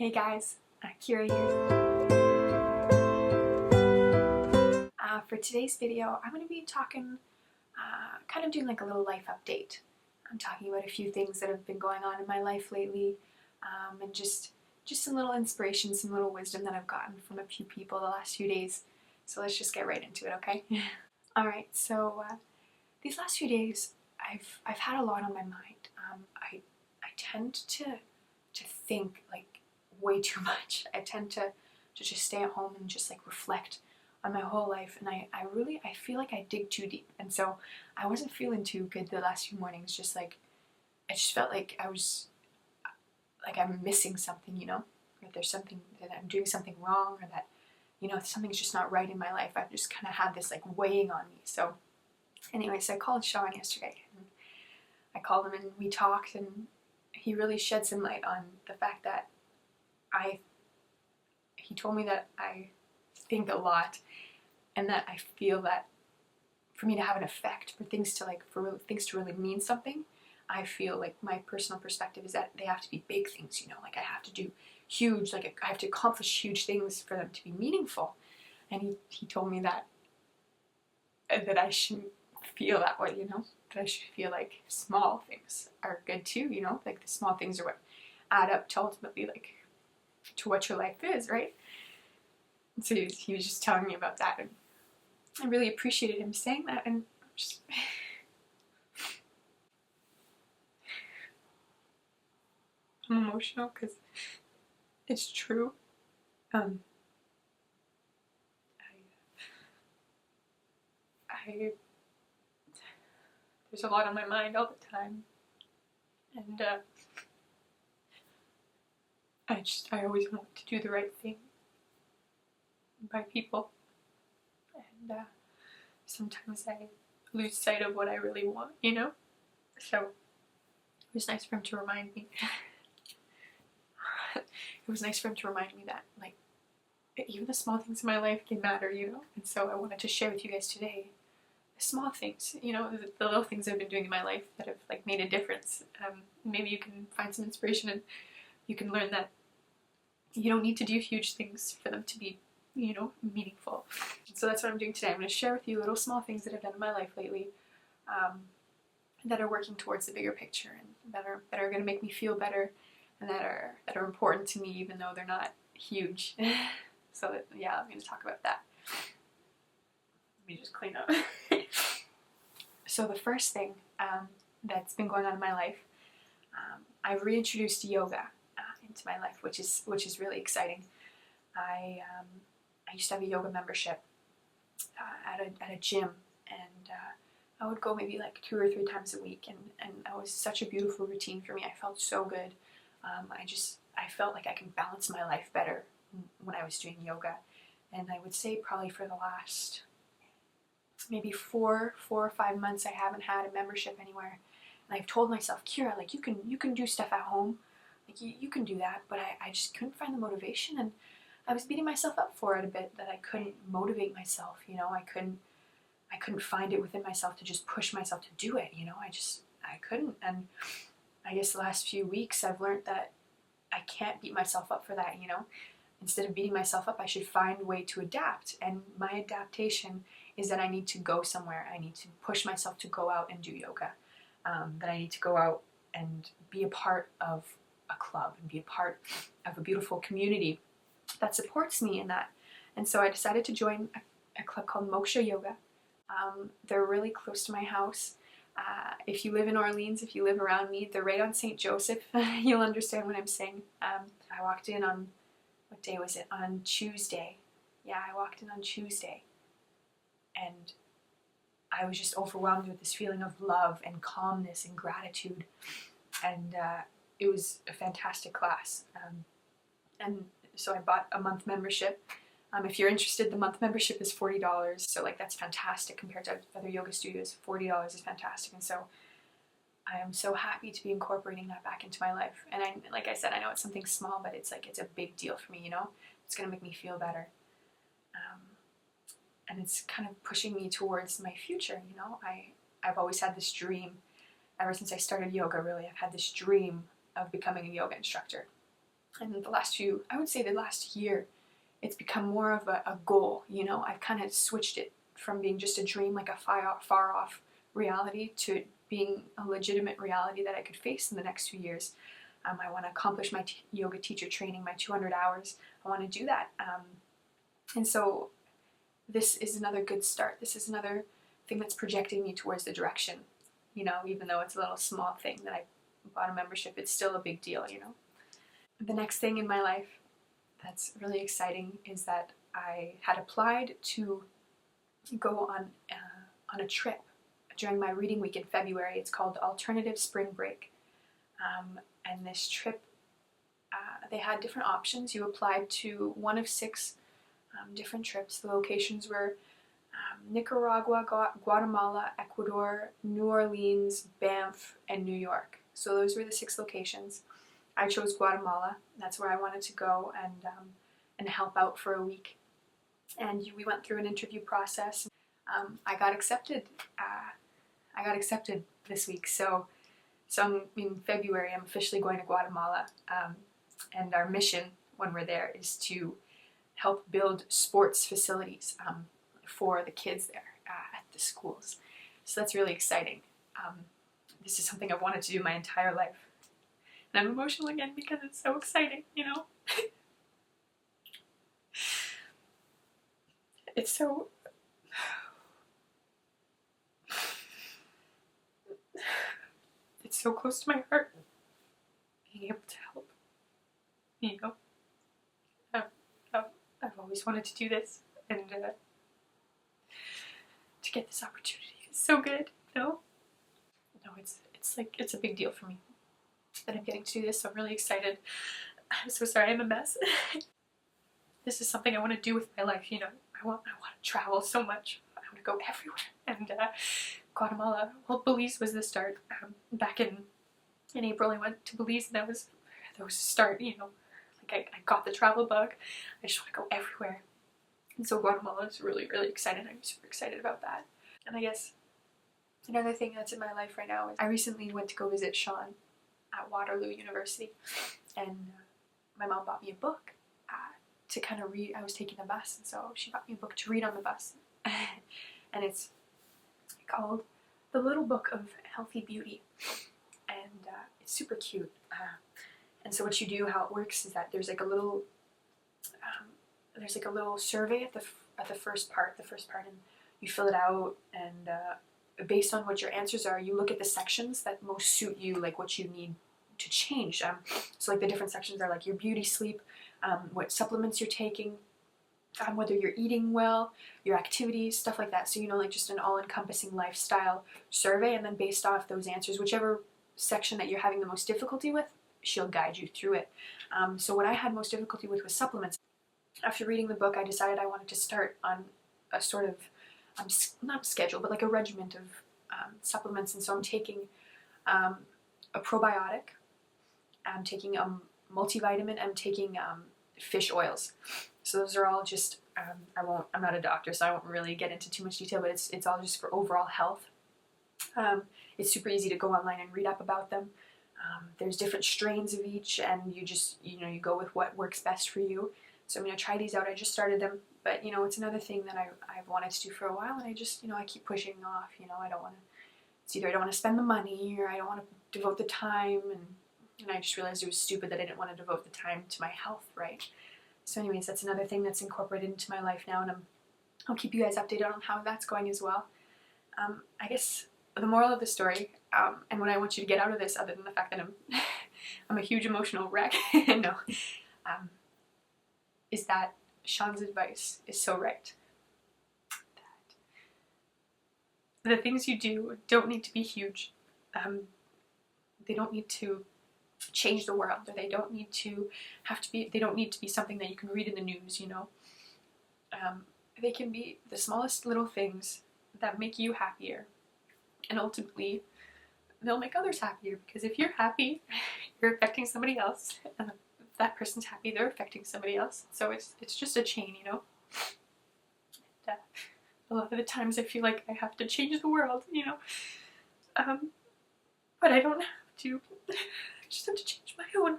Hey guys, Kira here. For today's video, I'm going to be talking, kind of doing like a little life update. I'm talking about a few things that have been going on in my life lately, and just some little inspiration, some little wisdom that I've gotten from a few people the last few days. So let's just get right into it, okay? Alright, so these last few days, I've had a lot on my mind. I tend to think like way too much. I tend to just stay at home and just like reflect on my whole life, and I feel like I dig too deep, and so I wasn't feeling too good the last few mornings. Just like I just felt like I was like I'm missing something, you know, that there's something that I'm doing something wrong, or that, you know, something's just not right in my life. I've just kind of had this like weighing on me. So anyways, I called Sean yesterday, and I called him and we talked, and he really shed some light on the fact that he told me that I think a lot, and that I feel that for me to have an effect, for things to really mean something, I feel like my personal perspective is that they have to be big things, you know, like I have to do huge, like I have to accomplish huge things for them to be meaningful. And he told me that I shouldn't feel that way, you know, that I should feel like small things are good too, you know, like the small things are what add up to ultimately like to what your life is, right? And so he was just telling me about that, and I really appreciated him saying that, and just I'm emotional because it's true. There's a lot on my mind all the time, and I always want to do the right thing by people, and sometimes I lose sight of what I really want, you know? So it was nice for him to remind me. It was nice for him to remind me that, like, even the small things in my life, they matter, you know? And so I wanted to share with you guys today the small things, you know, the little things I've been doing in my life that have, like, made a difference. Maybe you can find some inspiration, and you can learn that you don't need to do huge things for them to be, you know, meaningful. So that's what I'm doing today. I'm going to share with you little small things that I've done in my life lately, that are working towards the bigger picture, and that are going to make me feel better, and that are important to me, even though they're not huge. So yeah, I'm going to talk about that. Let me just clean up. So the first thing that's been going on in my life, I've reintroduced yoga into my life, which is really exciting. I used to have a yoga membership at a gym, and I would go maybe like 2 or 3 times a week, and it was such a beautiful routine for me. I felt so good. I felt like I could balance my life better when I was doing yoga. And I would say probably for the last maybe 4 or 5 months I haven't had a membership anywhere. And I've told myself, Kira, like you can do stuff at home, like you can do that, but I just couldn't find the motivation, and I was beating myself up for it a bit, that I couldn't motivate myself, you know, I couldn't find it within myself to just push myself to do it, you know, I couldn't. And I guess the last few weeks I've learned that I can't beat myself up for that, you know. Instead of beating myself up, I should find a way to adapt, and my adaptation is that I need to go somewhere. I need to push myself to go out and do yoga, that I need to go out and be a part of a club and be a part of a beautiful community that supports me in that. And so I decided to join a club called Moksha Yoga. They're really close to my house. If you live in Orleans, if you live around me, they're right on St. Joseph. You'll understand what I'm saying. I walked in on, what day was it? On Tuesday. Yeah, I walked in on Tuesday. And I was just overwhelmed with this feeling of love and calmness and gratitude. And it was a fantastic class. And so I bought a month membership. If you're interested, the month membership is $40, so like that's fantastic compared to other yoga studios. $40 is fantastic, and so I am so happy to be incorporating that back into my life. And like I said, I know it's something small, but it's like it's a big deal for me, you know. It's gonna make me feel better, and it's kind of pushing me towards my future, you know. I've always had this dream, ever since I started yoga. Really, I've had this dream of becoming a yoga instructor. And I would say the last year, it's become more of a goal, you know. I've kind of switched it from being just a dream, like a far off reality, to it being a legitimate reality that I could face in the next few years. I want to accomplish my yoga teacher training, my 200 hours. I want to do that. And so this is another good start. This is another thing that's projecting me towards the direction, you know, even though it's a little small thing that I bought a membership, it's still a big deal, you know. The next thing in my life that's really exciting is that I had applied to go on a trip during my reading week in February. It's called Alternative Spring Break. And this trip, they had different options. You applied to one of 6 different trips. The locations were Nicaragua, Guatemala, Ecuador, New Orleans, Banff, and New York. So those were the 6 locations. I chose Guatemala. That's where I wanted to go and help out for a week. And we went through an interview process. I got accepted. I got accepted this week. So in February, I'm officially going to Guatemala. And our mission when we're there is to help build sports facilities for the kids there at the schools. So that's really exciting. This is something I've wanted to do my entire life. And I'm emotional again because it's so exciting, you know? It's so... It's so close to my heart, being able to help, you know? I've always wanted to do this, and to get this opportunity is so good, you know? No, it's a big deal for me that I'm getting to do this, so I'm really excited. I'm so sorry I'm a mess. This is something I want to do with my life, you know? I want to travel so much. I want to go everywhere. And Guatemala, well, Belize was the start. Back in April, I went to Belize, and that was the start, you know? Like, I got the travel bug. I just want to go everywhere. And so Guatemala is really, really excited. I'm super excited about that. And I guess another thing that's in my life right now is I recently went to go visit Sean at Waterloo University, and my mom bought me a book to kind of read. I was taking the bus, and so she bought me a book to read on the bus. And it's called The Little Book of Healthy Beauty, and it's super cute. And so what you do, how it works, is that there's like a little survey at the first part, and you fill it out, and based on what your answers are, you look at the sections that most suit you, like what you need to change. So like the different sections are like your beauty, sleep, what supplements you're taking, whether you're eating well, your activities, stuff like that. So, you know, like just an all-encompassing lifestyle survey, and then based off those answers, whichever section that you're having the most difficulty with, she'll guide you through it. So what I had most difficulty with was supplements. After reading the book, I decided I wanted to start on a sort of, not schedule, but like a regiment of supplements. And so I'm taking a probiotic, I'm taking a multivitamin, I'm taking fish oils. So those are all just, I'm not a doctor, so I won't really get into too much detail, but it's all just for overall health. It's super easy to go online and read up about them. There's different strains of each, and you just, you know, you go with what works best for you. So I'm going to try these out. I just started them, but, you know, it's another thing that I've wanted to do for a while, and I just, you know, I keep pushing off. You know, I don't want to, it's either I don't want to spend the money, or I don't want to devote the time, and I just realized it was stupid that I didn't want to devote the time to my health, right? So anyways, that's another thing that's incorporated into my life now, and I'll keep you guys updated on how that's going as well. I guess the moral of the story, and what I want you to get out of this, other than the fact that I'm a huge emotional wreck, no, is that Sean's advice is so right. That the things you do don't need to be huge. They don't need to change the world, or they don't need to be something that you can read in the news, you know. They can be the smallest little things that make you happier, and ultimately they'll make others happier, because if you're happy, you're affecting somebody else, and if that person's happy, they're affecting somebody else. So it's just a chain, you know. And, a lot of the times I feel like I have to change the world, you know, but I don't have to. I just have to change my own.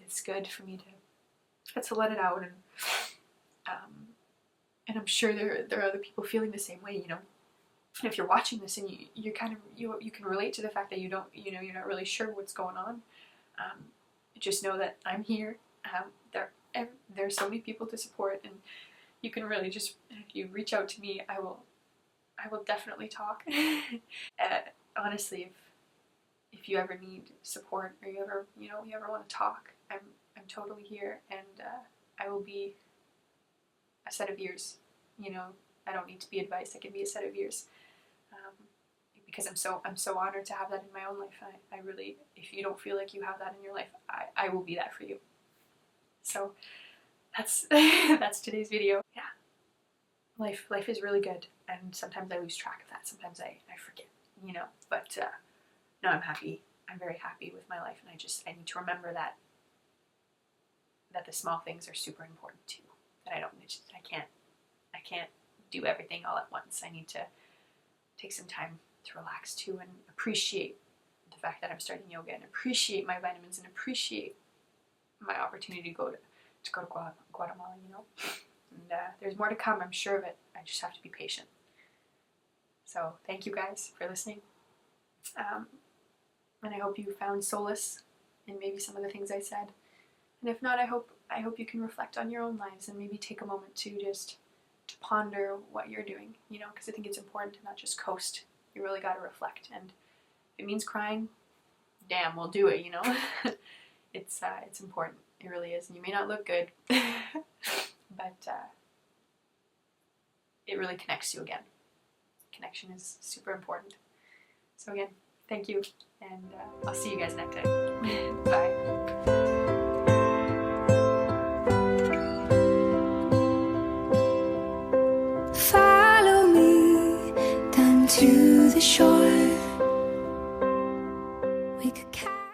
it's good for me to let it out, and I'm sure there are other people feeling the same way, you know. And if you're watching this and you're kind of you can relate to the fact that you don't, you know, you're not really sure what's going on, just know that I'm here. There's so many people to support, and you can really just, if you reach out to me, I will definitely talk. Honestly, if you ever need support, or you ever want to talk, I'm totally here, and I will be a set of ears. You know, I don't need to be advice. I can be a set of ears, because I'm so honored to have that in my own life. I really, if you don't feel like you have that in your life, I will be that for you. So that's that's today's video. Yeah, life is really good, and sometimes I lose track of that. Sometimes I forget, you know. But no, I'm happy. I'm very happy with my life, and I need to remember that the small things are super important too. That I can't do everything all at once. I need to take some time to relax too, and appreciate the fact that I'm starting yoga, and appreciate my vitamins, and appreciate my opportunity to go to Guatemala, you know. And there's more to come, I'm sure of it. I just have to be patient. So thank you guys for listening, and I hope you found solace in maybe some of the things I said. And if not, I hope you can reflect on your own lives, and maybe take a moment to just ponder what you're doing, you know, because I think it's important to not just coast. You really got to reflect, and if it means crying, damn, we'll do it, you know. It's important. It really is, and you may not look good, but it really connects you again. Connection is super important. So again, thank you, and I'll see you guys next time. Bye. To the shore.